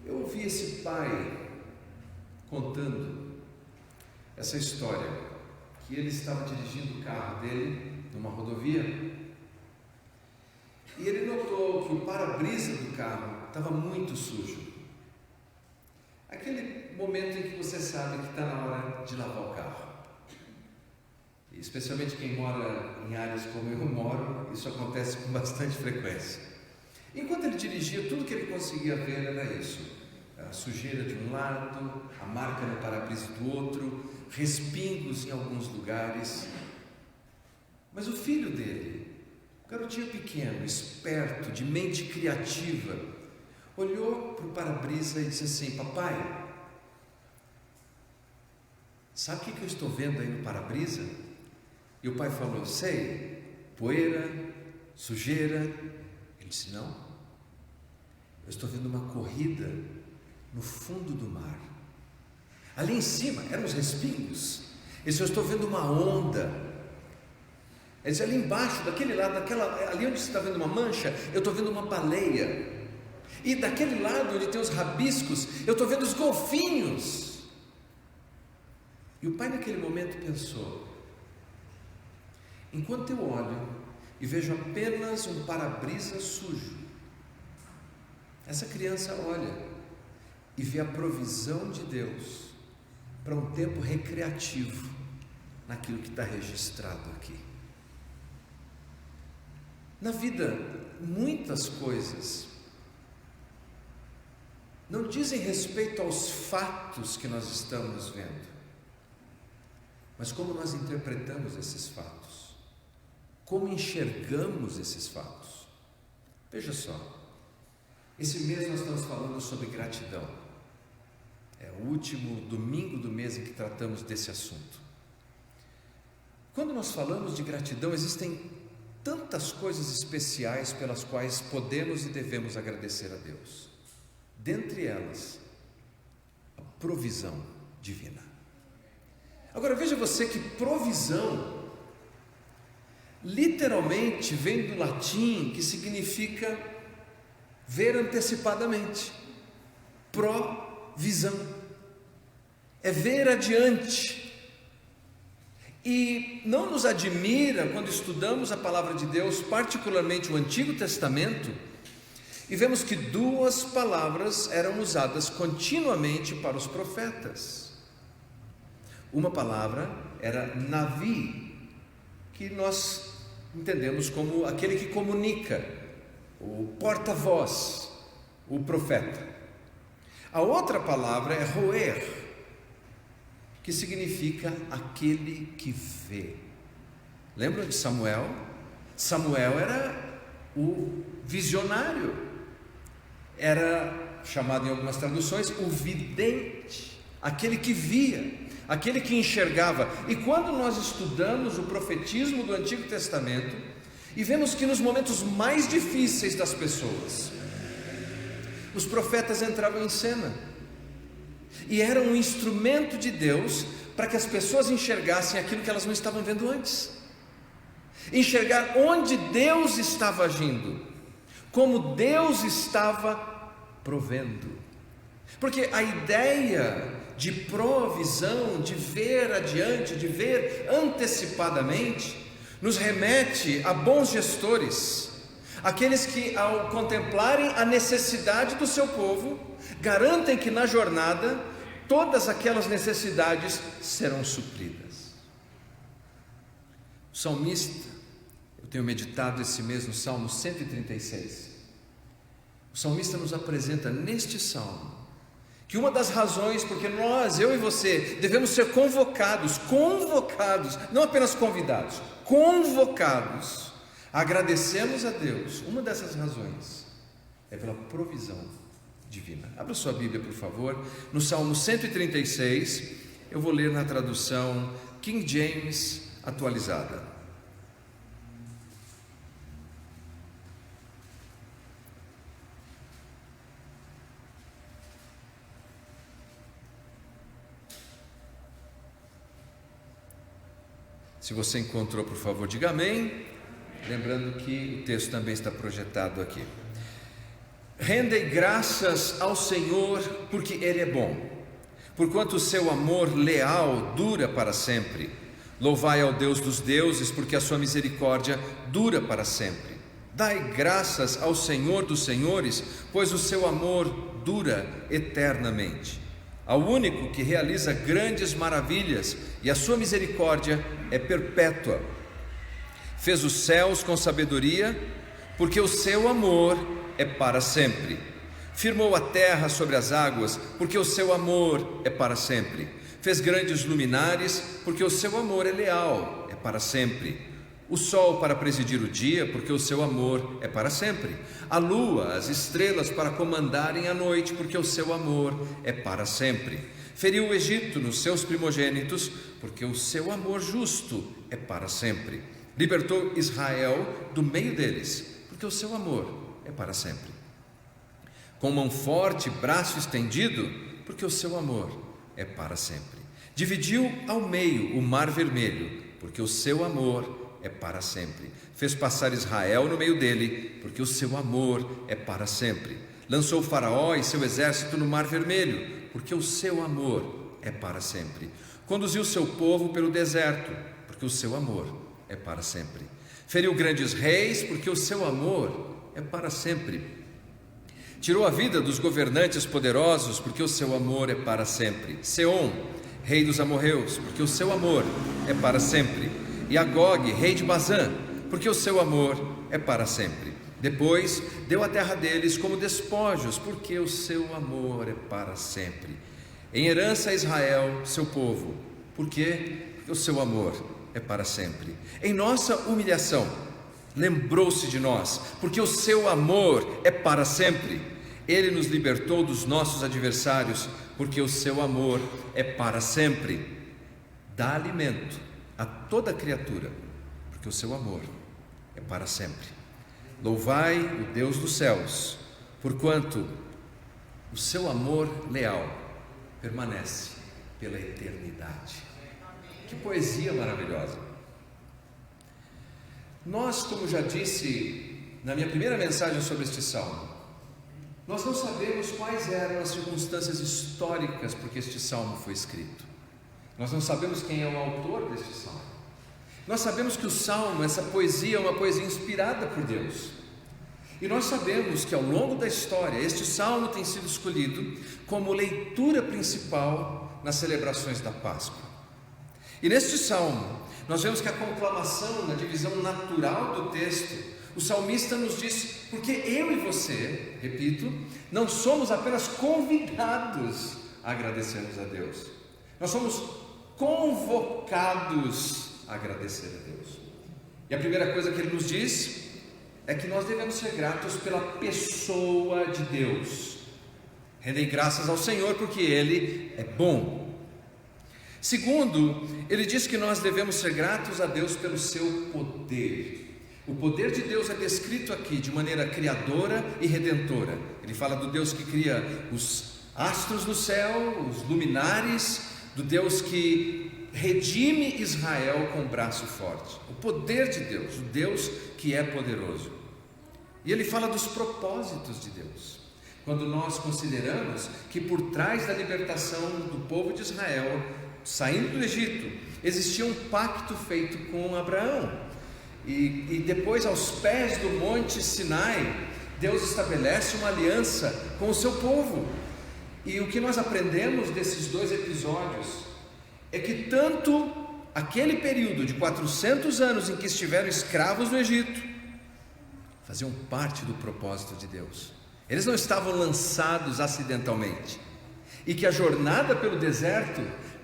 Eu ouvi esse pai contando essa história, que ele estava dirigindo o carro dele numa rodovia e ele notou que o para-brisa do carro estava muito sujo. Aquele momento em que você sabe que está na hora de lavar o carro. E especialmente quem mora em áreas como eu moro, isso acontece com bastante frequência. Enquanto ele dirigia, tudo que ele conseguia ver era isso: a sujeira de um lado, a marca no para-brisa do outro, respingos em alguns lugares. Mas o filho dele, um garotinho pequeno, esperto, de mente criativa, olhou para o para-brisa e disse assim: papai, sabe o que eu estou vendo aí no para-brisa? E o pai falou: sei, poeira, sujeira. Ele disse: não, eu estou vendo uma corrida no fundo do mar. Ali em cima eram os respingos. Ele disse: eu estou vendo uma onda. Ele disse: ali embaixo, daquele lado, ali onde você está vendo uma mancha, eu estou vendo uma baleia. E daquele lado onde tem os rabiscos, eu estou vendo os golfinhos. E o pai naquele momento pensou: enquanto eu olho e vejo apenas um para-brisa sujo, essa criança olha e vê a provisão de Deus para um tempo recreativo naquilo que está registrado aqui. Na vida, muitas coisas não dizem respeito aos fatos que nós estamos vendo, mas como nós interpretamos esses fatos, como enxergamos esses fatos. Veja só, esse mês nós estamos falando sobre gratidão. É o último domingo do mês em que tratamos desse assunto. Quando nós falamos de gratidão, existem tantas coisas especiais pelas quais podemos e devemos agradecer a Deus. Dentre elas, a provisão divina. Agora veja você que provisão literalmente vem do latim, que significa ver antecipadamente. Provisão é ver adiante. E não nos admira quando estudamos a palavra de Deus, particularmente o Antigo Testamento, e vemos que duas palavras eram usadas continuamente para os profetas. Uma palavra era Navi, que nós entendemos como aquele que comunica, o porta-voz, o profeta. A outra palavra é Roer, que significa aquele que vê. Lembram de Samuel? Samuel era o visionário, era chamado em algumas traduções o vidente, aquele que via, aquele que enxergava. E quando nós estudamos o profetismo do Antigo Testamento e vemos que nos momentos mais difíceis das pessoas, os profetas entravam em cena e eram um instrumento de Deus para que as pessoas enxergassem aquilo que elas não estavam vendo antes, enxergar onde Deus estava agindo, como Deus estava provendo. Porque a ideia de provisão, de ver adiante, de ver antecipadamente, nos remete a bons gestores, aqueles que, ao contemplarem a necessidade do seu povo, garantem que na jornada todas aquelas necessidades serão supridas. O salmista, eu tenho meditado esse mês no Salmo 136. O salmista nos apresenta neste salmo que uma das razões porque nós, eu e você, devemos ser convocados, não apenas convidados, convocados, agradecemos a Deus. Uma dessas razões é pela provisão divina. Abra sua Bíblia, por favor, no Salmo 136, eu vou ler na tradução King James atualizada. Se você encontrou, por favor, diga amém. Lembrando que o texto também está projetado aqui. Rendei graças ao Senhor, porque Ele é bom, porquanto o seu amor leal dura para sempre. Louvai ao Deus dos deuses, porque a sua misericórdia dura para sempre. Dai graças ao Senhor dos senhores, pois o seu amor dura eternamente. Ao único que realiza grandes maravilhas, e a sua misericórdia é perpétua. Fez os céus com sabedoria, porque o seu amor é para sempre. Firmou a terra sobre as águas, porque o seu amor é para sempre. Fez grandes luminares, porque o seu amor é leal, é para sempre. O sol para presidir o dia, porque o seu amor é para sempre. A lua, as estrelas para comandarem a noite, porque o seu amor é para sempre. Feriu o Egito nos seus primogênitos, porque o seu amor justo é para sempre. Libertou Israel do meio deles, porque o seu amor é para sempre. Com mão forte, braço estendido, porque o seu amor é para sempre. Dividiu ao meio o mar vermelho, porque o seu amor é para sempre. Fez passar Israel no meio dele, porque o seu amor é para sempre. Lançou o Faraó e seu exército no mar vermelho, porque o seu amor é para sempre. Conduziu seu povo pelo deserto, porque o seu amor é para sempre. Feriu grandes reis, porque o seu amor é para sempre. Tirou a vida dos governantes poderosos, porque o seu amor é para sempre. Seom, rei dos amorreus, porque o seu amor é para sempre. E Agog, rei de Bazã, porque o seu amor é para sempre. Depois deu a terra deles como despojos, porque o seu amor é para sempre. Em herança a Israel, seu povo, porque o seu amor é para sempre. Em nossa humilhação lembrou-se de nós, porque o seu amor é para sempre. Ele nos libertou dos nossos adversários, porque o seu amor é para sempre. Dá alimento a toda criatura, porque o seu amor é para sempre. Louvai o Deus dos céus, porquanto o seu amor leal permanece pela eternidade. Que poesia maravilhosa! Nós, como já disse na minha primeira mensagem sobre este salmo, nós não sabemos quais eram as circunstâncias históricas porque este salmo foi escrito. Nós não sabemos quem é o autor deste salmo. Nós sabemos que o salmo, essa poesia, é uma poesia inspirada por Deus. E nós sabemos que ao longo da história, este salmo tem sido escolhido como leitura principal nas celebrações da Páscoa. E neste salmo, nós vemos que a conclamação, na divisão natural do texto, o salmista nos diz: porque eu e você, repito, não somos apenas convidados a agradecermos a Deus, nós somos convocados a agradecer a Deus. E a primeira coisa que ele nos diz é que nós devemos ser gratos pela pessoa de Deus. Rendei graças ao Senhor porque Ele é bom. Segundo, ele diz que nós devemos ser gratos a Deus pelo seu poder. O poder de Deus é descrito aqui de maneira criadora e redentora. Ele fala do Deus que cria os astros no céu, os luminares, do Deus que redime Israel com o braço forte. O poder de Deus, o Deus que é poderoso. E ele fala dos propósitos de Deus. Quando nós consideramos que por trás da libertação do povo de Israel, saindo do Egito, existia um pacto feito com Abraão. E depois, aos pés do monte Sinai, Deus estabelece uma aliança com o seu povo. E o que nós aprendemos desses dois episódios é que tanto aquele período de 400 anos em que estiveram escravos no Egito faziam parte do propósito de Deus. Eles não estavam lançados acidentalmente. E que a jornada pelo deserto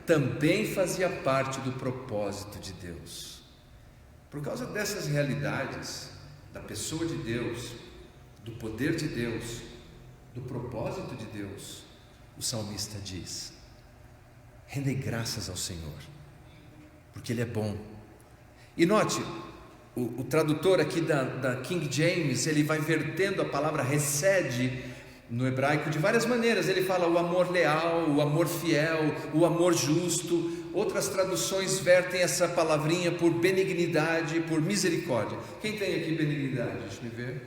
também fazia parte do propósito de Deus. Por causa dessas realidades, da pessoa de Deus, do poder de Deus, do propósito de Deus, o salmista diz: rendei graças ao Senhor, porque Ele é bom. E note, o tradutor aqui da King James, ele vai vertendo a palavra recede no hebraico de várias maneiras. Ele fala o amor leal, o amor fiel, o amor justo. Outras traduções vertem essa palavrinha por benignidade, por misericórdia. Quem tem aqui benignidade? Deixa eu ver.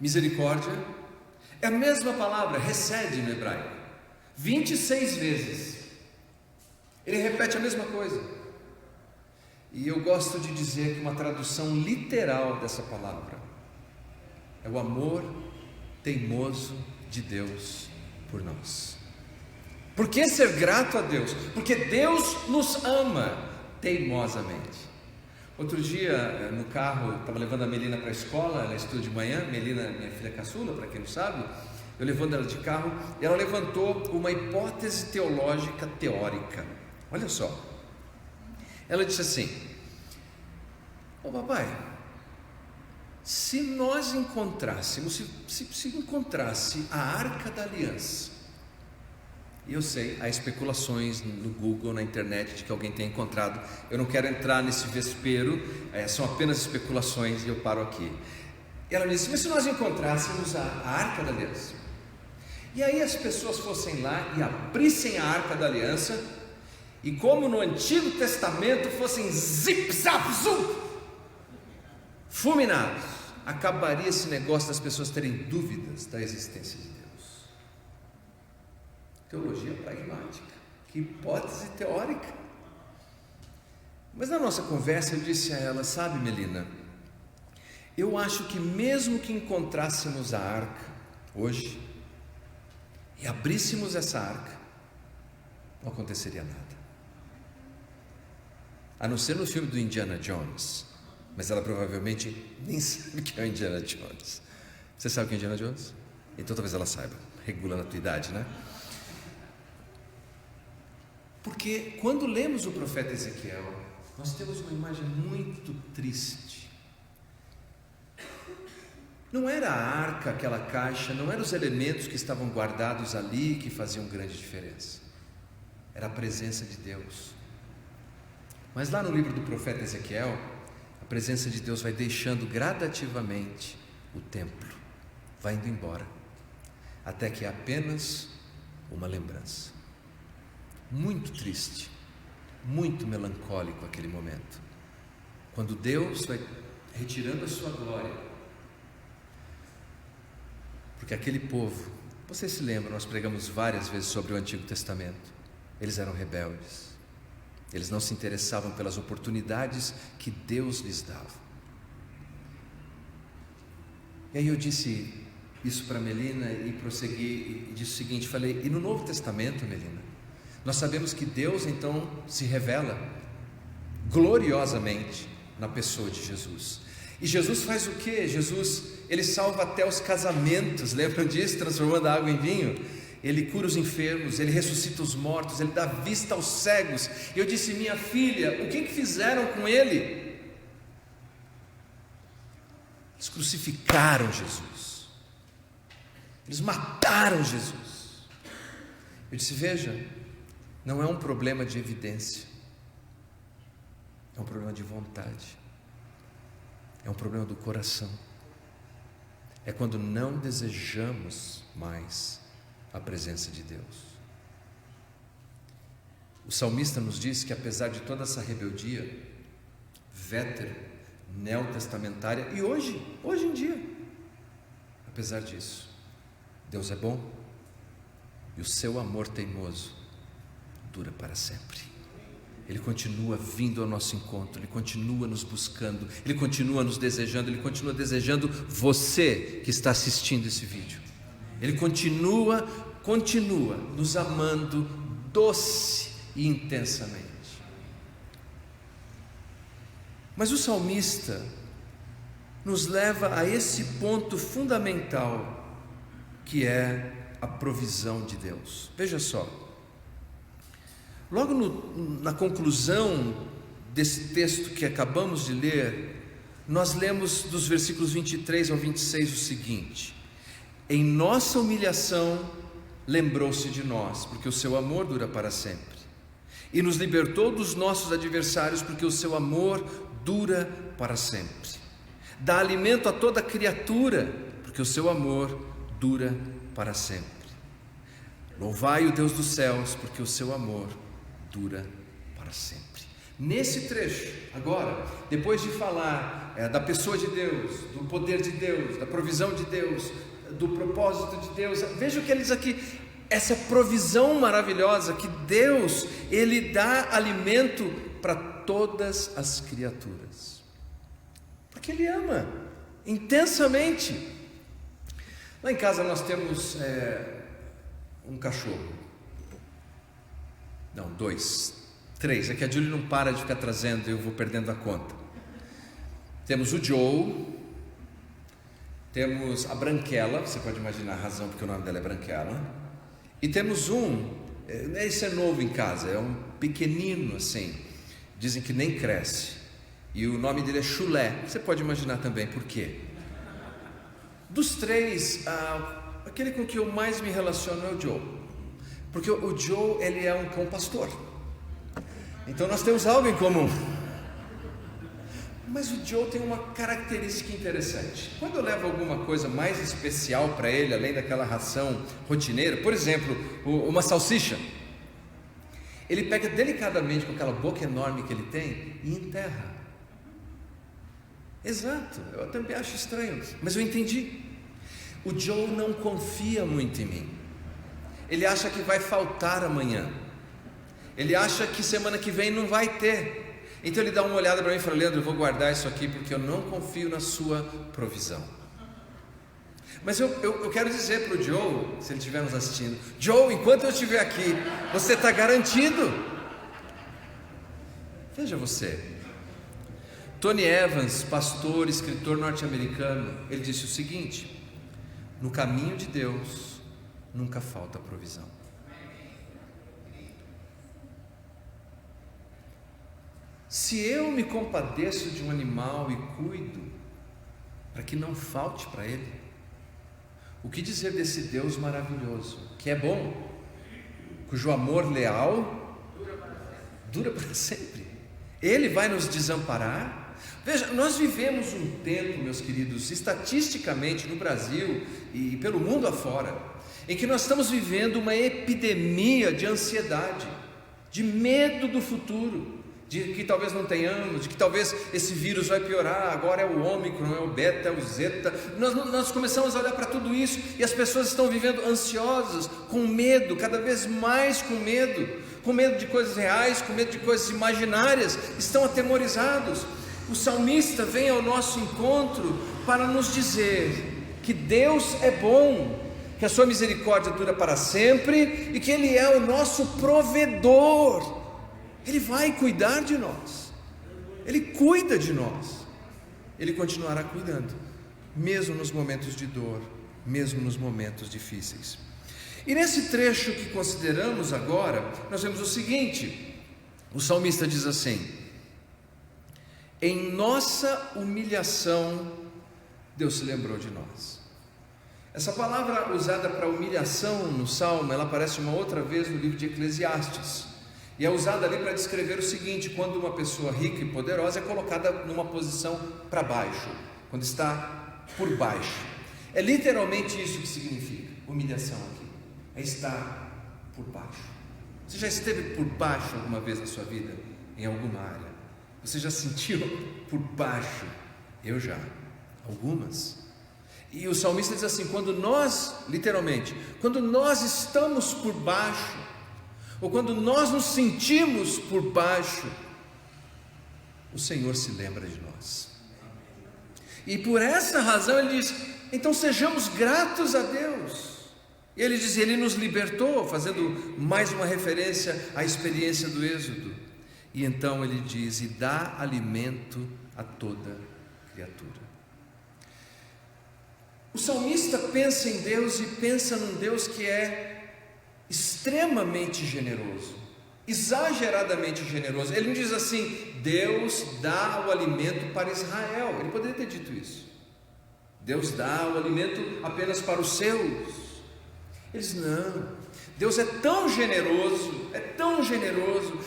Misericórdia É a mesma palavra, hesed no hebraico, 26 vezes. Ele repete a mesma coisa. E eu gosto de dizer que uma tradução literal dessa palavra é o amor teimoso de Deus por nós. Por que ser grato a Deus? Porque Deus nos ama teimosamente. Outro dia, no carro, estava levando a Melina para a escola, ela estuda de manhã, Melina, minha filha caçula, para quem não sabe, eu levando ela de carro, e ela levantou uma hipótese teológica teórica. Olha só, ela disse assim: ô papai, se nós encontrássemos, se encontrasse a Arca da Aliança, e eu sei, há especulações no Google, na internet, de que alguém tenha encontrado. Eu não quero entrar nesse vespeiro, são apenas especulações e eu paro aqui. Ela me disse: mas se nós encontrássemos a Arca da Aliança, e aí as pessoas fossem lá e abrissem a Arca da Aliança, e como no Antigo Testamento fossem zip, zap, zup, fulminados, acabaria esse negócio das pessoas terem dúvidas da existência de Deus. Teologia pragmática, que hipótese teórica. Mas na nossa conversa eu disse a ela: sabe, Melina, eu acho que mesmo que encontrássemos a arca hoje e abríssemos essa arca, não aconteceria nada, a não ser no filme do Indiana Jones. Mas ela provavelmente nem sabe o que é o Indiana Jones. Você sabe o que é Indiana Jones? Então talvez ela saiba, regula na tua idade, né? Porque quando lemos o profeta Ezequiel, nós temos uma imagem muito triste. Não era a arca, aquela caixa, não eram os elementos que estavam guardados ali que faziam grande diferença. Era a presença de Deus. Mas lá no livro do profeta Ezequiel, a presença de Deus vai deixando gradativamente o templo, vai indo embora, até que é apenas uma lembrança. Muito triste, muito melancólico aquele momento, quando Deus vai retirando a sua glória, porque aquele povo, vocês se lembram, nós pregamos várias vezes sobre o Antigo Testamento, eles eram rebeldes, eles não se interessavam pelas oportunidades que Deus lhes dava. E aí eu disse isso para Melina e prossegui e disse o seguinte, falei: e no Novo Testamento, Melina, nós sabemos que Deus então se revela gloriosamente na pessoa de Jesus. E Jesus faz o que? Jesus, ele salva até os casamentos, lembram disso? Transformando a água em vinho. Ele cura os enfermos, ele ressuscita os mortos, ele dá vista aos cegos. E eu disse: minha filha, o que fizeram com ele? Eles crucificaram Jesus, eles mataram Jesus. Eu disse: veja, não é um problema de evidência, é um problema de vontade, é um problema do coração. É quando não desejamos mais a presença de Deus. O salmista nos diz que apesar de toda essa rebeldia vétera, neotestamentária, e hoje em dia, apesar disso, Deus é bom e o seu amor teimoso dura para sempre. Ele continua vindo ao nosso encontro, ele continua nos buscando, ele continua nos desejando, ele continua desejando você que está assistindo esse vídeo. Ele continua nos amando doce e intensamente. Mas o salmista nos leva a esse ponto fundamental, que é a provisão de Deus. Veja só, logo na conclusão desse texto que acabamos de ler, nós lemos dos versículos 23 ao 26 o seguinte: em nossa humilhação lembrou-se de nós, porque o seu amor dura para sempre, e nos libertou dos nossos adversários, porque o seu amor dura para sempre. Dá alimento a toda criatura, porque o seu amor dura para sempre. Louvai o Deus dos céus, porque o seu amor dura para sempre. Nesse trecho, agora, depois de falar da pessoa de Deus, do poder de Deus, da provisão de Deus, do propósito de Deus. Veja o que ele diz aqui, essa provisão maravilhosa que Deus, Ele dá alimento para todas as criaturas, porque Ele ama intensamente. Lá em casa nós temos um cachorro, não, 2, 3, é que a Julie não para de ficar trazendo e eu vou perdendo a conta. Temos o Joe, temos a Branquela, você pode imaginar a razão porque o nome dela é Branquela, e temos esse é novo em casa, é um pequenino assim, dizem que nem cresce, e o nome dele é Chulé, você pode imaginar também por quê. Dos 3, aquele com que eu mais me relaciono é o Joe, porque o Joe, ele é um cão pastor, então nós temos algo em comum. Mas o Joe tem uma característica interessante. Quando eu levo alguma coisa mais especial para ele, além daquela ração rotineira, por exemplo, uma salsicha, ele pega delicadamente com aquela boca enorme que ele tem e enterra. Exato, eu também acho estranho, mas eu entendi. O Joe não confia muito em mim. Ele acha que vai faltar amanhã. Ele acha que semana que vem não vai ter. Então ele dá uma olhada para mim e fala: Leandro, eu vou guardar isso aqui porque eu não confio na sua provisão. Mas eu quero dizer para o Joe, se ele estiver nos assistindo: Joe, enquanto eu estiver aqui, você está garantido. Veja você, Tony Evans, pastor, escritor norte-americano, ele disse o seguinte: no caminho de Deus nunca falta provisão. Se eu me compadeço de um animal e cuido para que não falte para ele, o que dizer desse Deus maravilhoso, que é bom, cujo amor leal dura para sempre? Ele vai nos desamparar? Veja, nós vivemos um tempo, meus queridos, estatisticamente no Brasil e pelo mundo afora, em que nós estamos vivendo uma epidemia de ansiedade, de medo do futuro, de que talvez não tenhamos, de que talvez esse vírus vai piorar, agora é o Ômicron, é o Beta, é o Zeta. Nós começamos a olhar para tudo isso e as pessoas estão vivendo ansiosas, com medo, cada vez mais com medo de coisas reais, com medo de coisas imaginárias, estão atemorizados. O salmista vem ao nosso encontro para nos dizer que Deus é bom, que a sua misericórdia dura para sempre e que Ele é o nosso provedor. Ele vai cuidar de nós, Ele cuida de nós, Ele continuará cuidando, mesmo nos momentos de dor, mesmo nos momentos difíceis. E nesse trecho que consideramos agora, nós vemos o seguinte: o salmista diz assim: em nossa humilhação, Deus se lembrou de nós. Essa palavra usada para humilhação no Salmo, ela aparece uma outra vez no livro de Eclesiastes. E é usada ali para descrever o seguinte: quando uma pessoa rica e poderosa é colocada numa posição para baixo, quando está por baixo. É literalmente isso que significa humilhação aqui, é estar por baixo. Você já esteve por baixo alguma vez na sua vida, em alguma área? Você já sentiu por baixo? Eu já, algumas. E o salmista diz assim: quando nós, literalmente, quando nós estamos por baixo, ou quando nós nos sentimos por baixo, o Senhor se lembra de nós. E por essa razão ele diz: então sejamos gratos a Deus. E ele diz: Ele nos libertou, fazendo mais uma referência à experiência do Êxodo. E então ele diz: e dá alimento a toda criatura. O salmista pensa em Deus e pensa num Deus que é extremamente generoso, exageradamente generoso. Ele não diz assim: Deus dá o alimento para Israel. Ele poderia ter dito isso: Deus dá o alimento apenas para os seus. Ele diz: não, Deus é tão generoso,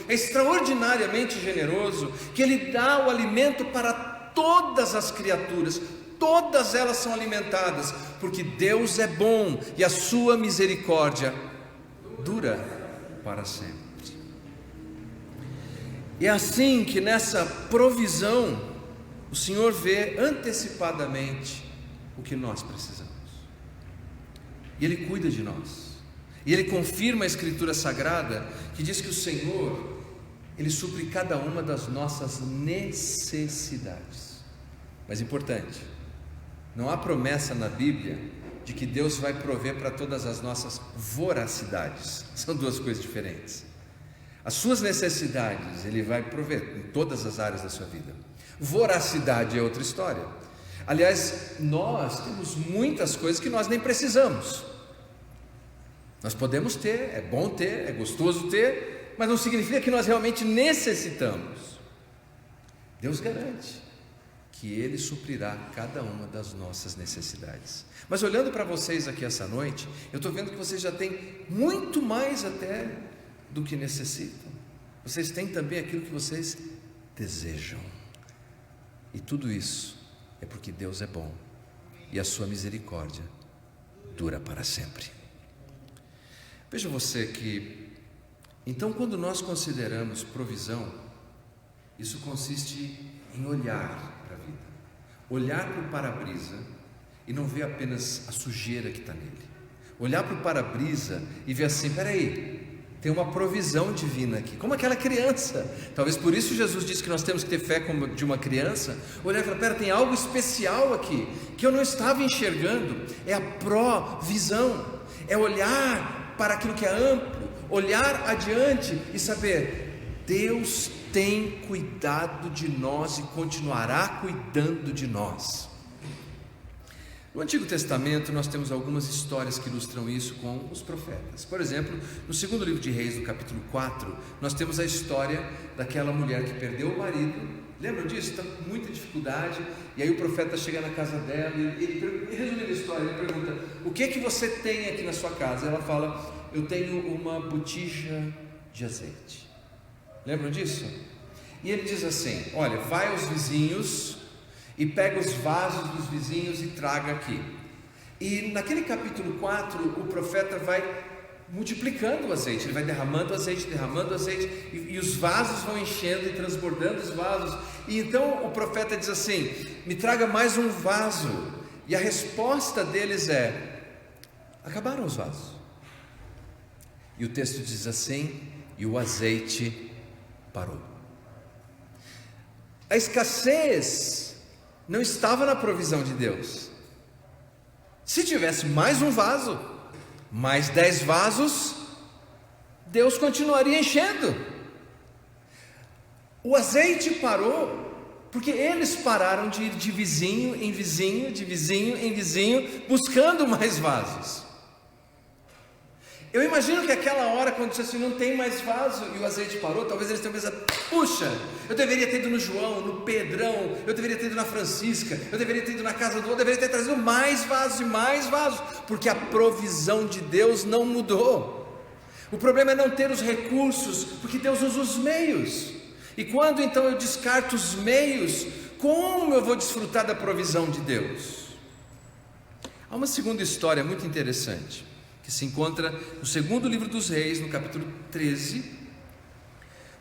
é extraordinariamente generoso, que Ele dá o alimento para todas as criaturas. Todas elas são alimentadas, porque Deus é bom e a sua misericórdia dura para sempre. E é assim que nessa provisão o Senhor vê antecipadamente o que nós precisamos. e Ele cuida de nós. E Ele confirma a Escritura Sagrada, que diz que o Senhor, Ele supre cada uma das nossas necessidades. Mas importante, não há promessa na Bíblia de que Deus vai prover para todas as nossas voracidades. São duas coisas diferentes. As suas necessidades Ele vai prover em todas as áreas da sua vida. Voracidade é outra história. Aliás, nós temos muitas coisas que nós nem precisamos. Nós podemos ter, é bom ter, é gostoso ter, mas não significa que nós realmente necessitamos. Deus garante que Ele suprirá cada uma das nossas necessidades. Mas olhando para vocês aqui essa noite, eu estou vendo que vocês já têm muito mais até do que necessitam. Vocês têm também aquilo que vocês desejam. E tudo isso é porque Deus é bom e a sua misericórdia dura para sempre. Veja você que, então, quando nós consideramos provisão, isso consiste em olhar para a vida, olhar para o para-brisa e não ver apenas a sujeira que está nele, olhar para o para-brisa e ver assim, peraí, tem uma provisão divina aqui, como aquela criança. Talvez por isso Jesus disse que nós temos que ter fé como de uma criança. Olhar e falar, pera, tem algo especial aqui que eu não estava enxergando. É a provisão, é olhar para aquilo que é amplo, olhar adiante e saber, Deus tem cuidado de nós e continuará cuidando de nós. No Antigo Testamento nós temos algumas histórias que ilustram isso com os profetas. Por exemplo, no segundo livro de Reis, no capítulo 4, nós temos a história daquela mulher que perdeu o marido. Lembram disso? Está com muita dificuldade, e aí o profeta chega na casa dela e ele, resumindo a história, ele pergunta, o que é que você tem aqui na sua casa? Ela fala, eu tenho uma botija de azeite. Lembram disso? E ele diz assim, olha, vai aos vizinhos e pega os vasos dos vizinhos e traga aqui. E naquele capítulo 4, o profeta vai multiplicando o azeite, ele vai derramando azeite, e os vasos vão enchendo e transbordando os vasos. E então o profeta diz assim, me traga mais um vaso. E a resposta deles é, acabaram os vasos. E o texto diz assim, e o azeite parou. A escassez não estava na provisão de Deus. Se tivesse mais um vaso, mais 10 vasos, Deus continuaria enchendo. O azeite parou, porque eles pararam de ir de vizinho em vizinho, de vizinho em vizinho, buscando mais vasos. Eu imagino que aquela hora, quando disse assim, não tem mais vaso, e o azeite parou, talvez eles tenham pensado, puxa, eu deveria ter ido no João, no Pedrão, eu deveria ter ido na Francisca, eu deveria ter ido na casa do outro, eu deveria ter trazido mais vasos e mais vasos, porque a provisão de Deus não mudou. O problema é não ter os recursos, porque Deus usa os meios, e quando então eu descarto os meios, como eu vou desfrutar da provisão de Deus? Há uma segunda história muito interessante, que se encontra no segundo livro dos Reis, no capítulo 13,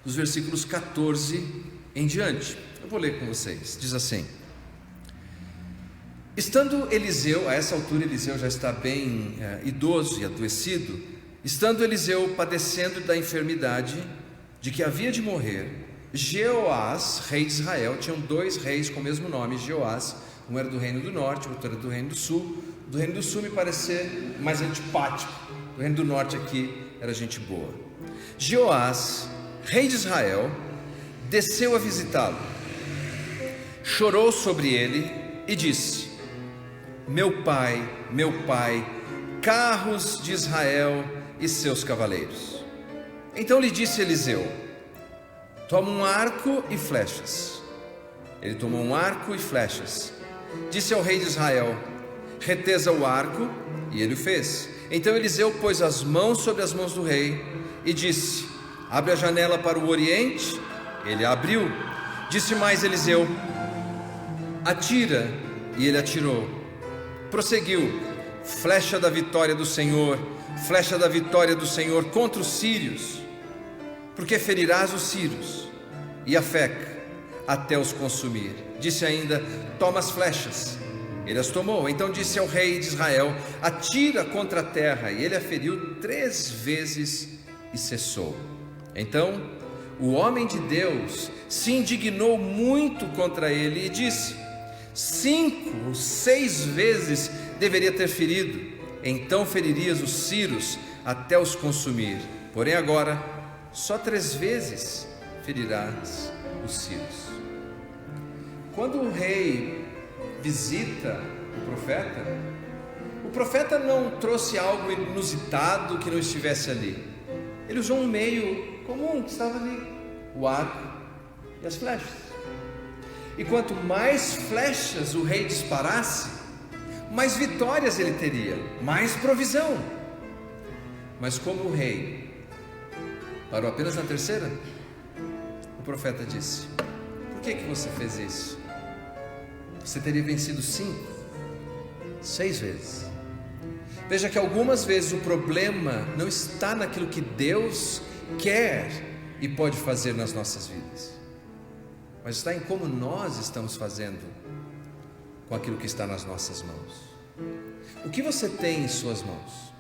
dos versículos 14 em diante. Eu vou ler com vocês, diz assim, estando Eliseu, a essa altura Eliseu já está bem idoso e adoecido, estando Eliseu padecendo da enfermidade, de que havia de morrer, Jeoás, rei de Israel, tinham 2 reis com o mesmo nome, Jeoás, um era do reino do norte, o outro era do reino do sul. Do reino do sul me parecer mais antipático, do reino do norte aqui era gente boa. Jeoás, rei de Israel, desceu a visitá-lo, chorou sobre ele e disse, meu pai, carros de Israel e seus cavaleiros. Então lhe disse Eliseu, toma um arco e flechas. Ele tomou um arco e flechas, disse ao rei de Israel, retesa o arco, e ele o fez. Então Eliseu pôs as mãos sobre as mãos do rei e disse, abre a janela para o oriente. Ele a abriu. Disse mais Eliseu, atira, e ele atirou. Prosseguiu, flecha da vitória do Senhor contra os sírios, porque ferirás os sírios e Afec até os consumir. Disse ainda, toma as flechas. Ele as tomou. Então disse ao rei de Israel: atira contra a terra. E ele a feriu 3 vezes e cessou. Então o homem de Deus se indignou muito contra ele e disse: 5 ou 6 vezes deveria ter ferido, então feririas os ciros até os consumir. Porém agora só 3 vezes ferirás os ciros. Quando o rei visita o profeta não trouxe algo inusitado que não estivesse ali. Ele usou um meio comum que estava ali, o arco e as flechas. E quanto mais flechas o rei disparasse, mais vitórias ele teria, mais provisão. Mas como o rei parou apenas na 3ª, o profeta disse: por que você fez isso? Você teria vencido 5, 6 vezes. Veja que algumas vezes o problema não está naquilo que Deus quer e pode fazer nas nossas vidas, mas está em como nós estamos fazendo com aquilo que está nas nossas mãos. O que você tem em suas mãos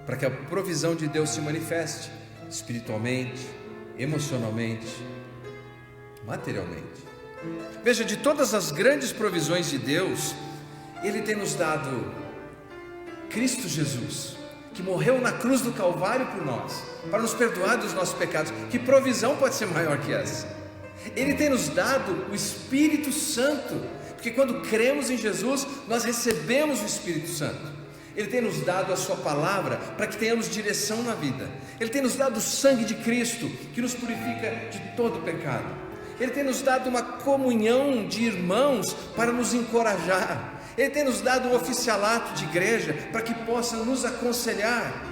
para que a provisão de Deus se manifeste espiritualmente, emocionalmente, materialmente? Veja, de todas as grandes provisões de Deus, Ele tem nos dado Cristo Jesus, que morreu na cruz do Calvário por nós, para nos perdoar dos nossos pecados. Que provisão pode ser maior que essa? Ele tem nos dado o Espírito Santo, porque quando cremos em Jesus, nós recebemos o Espírito Santo. Ele tem nos dado a sua palavra para que tenhamos direção na vida. Ele tem nos dado o sangue de Cristo, que nos purifica de todo pecado. Ele tem nos dado uma comunhão de irmãos para nos encorajar. Ele tem nos dado um oficialato de igreja para que possa nos aconselhar.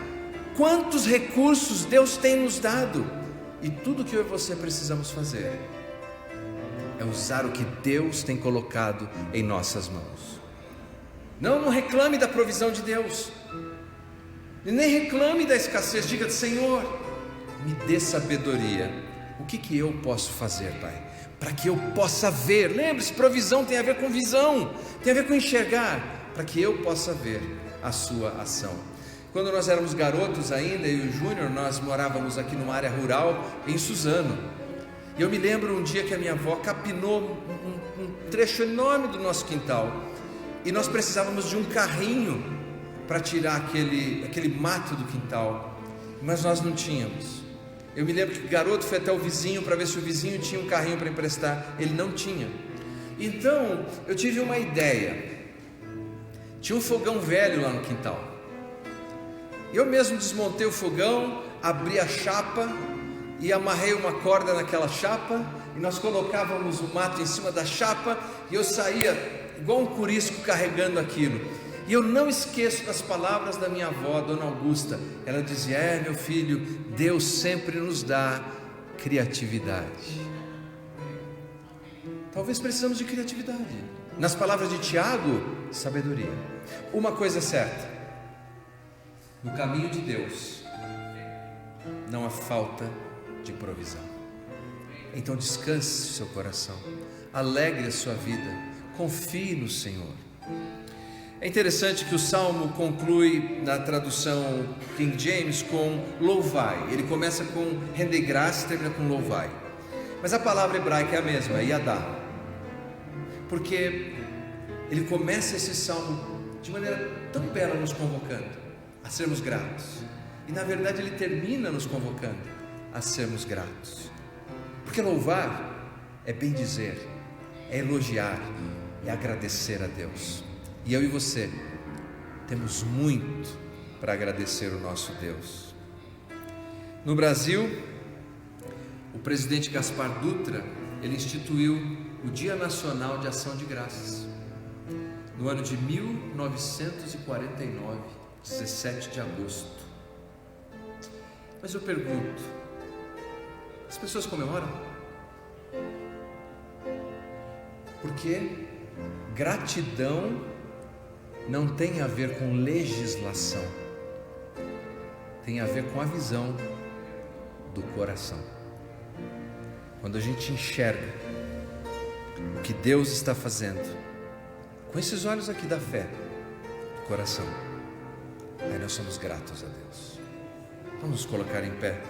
Quantos recursos Deus tem nos dado, e tudo que eu e você precisamos fazer é usar o que Deus tem colocado em nossas mãos. Não reclame da provisão de Deus, e nem reclame da escassez. Diga: Senhor, me dê sabedoria. O que eu posso fazer, Pai, para que eu possa ver? Lembre-se, provisão tem a ver com visão, tem a ver com enxergar, para que eu possa ver a sua ação. Quando nós éramos garotos ainda, eu e o Júnior, nós morávamos aqui numa área rural em Suzano. E eu me lembro um dia que a minha avó capinou um trecho enorme do nosso quintal, e nós precisávamos de um carrinho para tirar aquele mato do quintal, mas nós não tínhamos. Eu me lembro que o garoto foi até o vizinho para ver se o vizinho tinha um carrinho para emprestar. Ele não tinha. Então eu tive uma ideia. Tinha um fogão velho lá no quintal. Eu mesmo desmontei o fogão, abri a chapa e amarrei uma corda naquela chapa, e nós colocávamos o mato em cima da chapa, e eu saía igual um curisco carregando aquilo. E eu não esqueço das palavras da minha avó, Dona Augusta. Ela dizia: meu filho, Deus sempre nos dá criatividade. Talvez precisamos de criatividade. Nas palavras de Tiago, sabedoria. Uma coisa é certa: no caminho de Deus não há falta de provisão. Então descanse seu coração, alegre a sua vida, confie no Senhor. É interessante que o Salmo conclui na tradução King James com louvai. Ele começa com render graça e termina com louvai. Mas a palavra hebraica é a mesma, é yadá. Porque ele começa esse salmo de maneira tão bela, nos convocando a sermos gratos. E na verdade ele termina nos convocando a sermos gratos. Porque louvar é bendizer, é elogiar, é agradecer a Deus. E eu e você temos muito para agradecer o nosso Deus. No Brasil, o presidente Gaspar Dutra, ele instituiu o Dia Nacional de Ação de Graças, no ano de 1949, 17 de agosto. Mas eu pergunto, as pessoas comemoram? Porque gratidão não tem a ver com legislação, tem a ver com a visão do coração. Quando a gente enxerga o que Deus está fazendo, Com esses olhos aqui da fé, coração, aí nós somos gratos a Deus. Vamos nos colocar em pé.